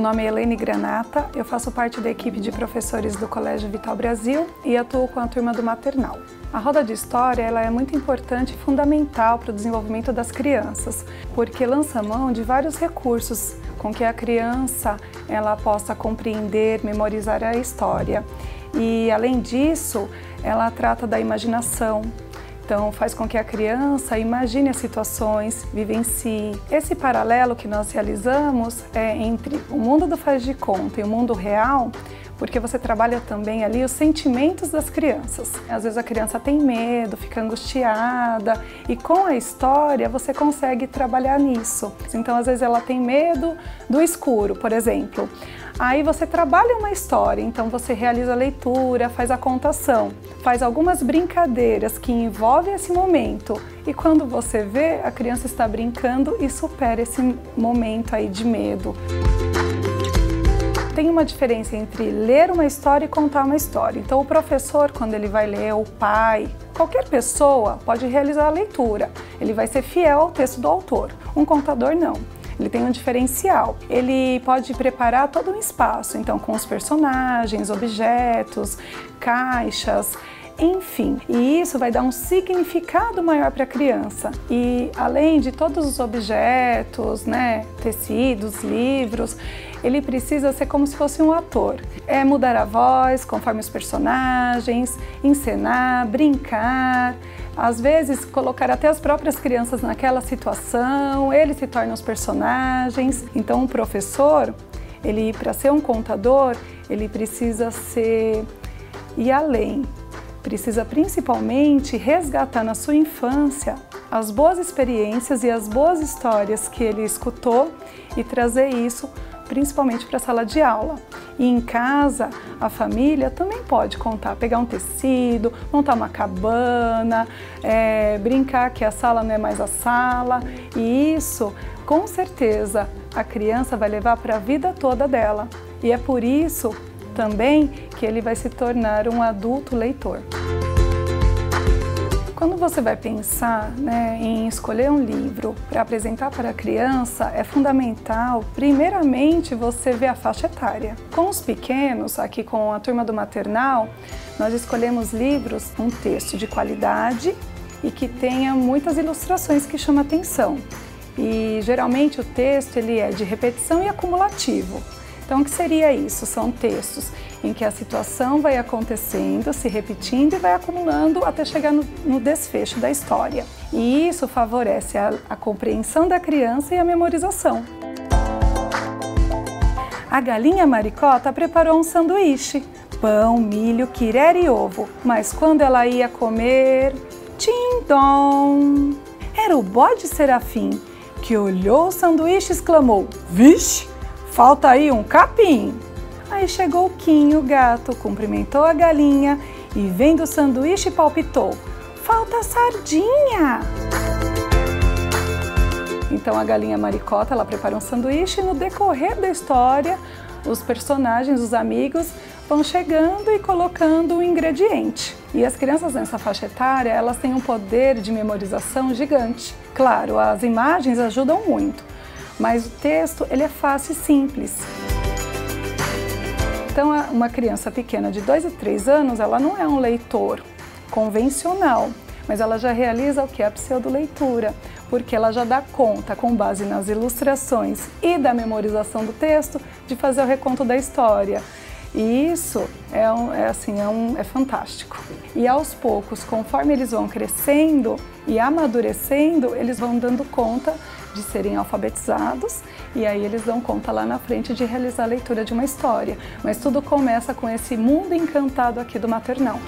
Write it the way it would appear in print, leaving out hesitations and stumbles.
nome é Helene Granata, eu faço parte da equipe de professores do Colégio Vital Brasil e atuo com a turma do maternal. A roda de história ela é muito importante e fundamental para o desenvolvimento das crianças, porque lança mão de vários recursos com que a criança ela possa compreender, memorizar a história. E além disso, ela trata da imaginação. Então, faz com que a criança imagine as situações, vivencie. Esse paralelo que nós realizamos é entre o mundo do faz de conta e o mundo real, porque você trabalha também ali os sentimentos das crianças. Às vezes a criança tem medo, fica angustiada e com a história você consegue trabalhar nisso. Então, às vezes ela tem medo do escuro, por exemplo. Aí você trabalha uma história, então você realiza a leitura, faz a contação, faz algumas brincadeiras que envolvem esse momento e quando você vê, a criança está brincando e supera esse momento aí de medo. Tem uma diferença entre ler uma história e contar uma história. Então o professor, quando ele vai ler, o pai, qualquer pessoa pode realizar a leitura. Ele vai ser fiel ao texto do autor. Um contador não. Ele tem um diferencial. Ele pode preparar todo um espaço, então com os personagens, objetos, caixas, enfim. E isso vai dar um significado maior para a criança. E além de todos os objetos, né, tecidos, livros, ele precisa ser como se fosse um ator. É mudar a voz conforme os personagens, encenar, brincar, às vezes colocar até as próprias crianças naquela situação, eles se tornam os personagens. Então o professor, ele para ser um contador, ele precisa ir além. Precisa principalmente resgatar na sua infância as boas experiências e as boas histórias que ele escutou e trazer isso principalmente para a sala de aula. E em casa, a família também pode contar, pegar um tecido, montar uma cabana, brincar que a sala não é mais a sala. E isso, com certeza, a criança vai levar para a vida toda dela. E é por isso também que ele vai se tornar um adulto leitor. Quando você vai pensar, né, em escolher um livro para apresentar para a criança, é fundamental, primeiramente, você ver a faixa etária. Com os pequenos, aqui com a turma do maternal, nós escolhemos livros com um texto de qualidade e que tenha muitas ilustrações que chamam a atenção. E geralmente o texto ele é de repetição e acumulativo. Então, o que seria isso? São textos em que a situação vai acontecendo, se repetindo e vai acumulando até chegar no desfecho da história. E isso favorece a compreensão da criança e a memorização. A galinha Maricota preparou um sanduíche, pão, milho, quirer e ovo. Mas quando ela ia comer, tim-dom! Era o bode Serafim, que olhou o sanduíche e exclamou: "Vixe! Falta aí um capim!" Aí chegou o Quinho, o gato, cumprimentou a galinha e vendo o sanduíche palpitou: "Falta sardinha!" Então a galinha Maricota, ela prepara um sanduíche e no decorrer da história, os personagens, os amigos, vão chegando e colocando o ingrediente. E as crianças nessa faixa etária, elas têm um poder de memorização gigante. Claro, as imagens ajudam muito, mas o texto ele é fácil e simples. Então, uma criança pequena de 2 e 3 anos, ela não é um leitor convencional, mas ela já realiza o que é a pseudoleitura, porque ela já dá conta, com base nas ilustrações e da memorização do texto, de fazer o reconto da história. E isso é fantástico. E aos poucos, conforme eles vão crescendo e amadurecendo, eles vão dando conta de serem alfabetizados e aí eles dão conta lá na frente de realizar a leitura de uma história. Mas tudo começa com esse mundo encantado aqui do maternal.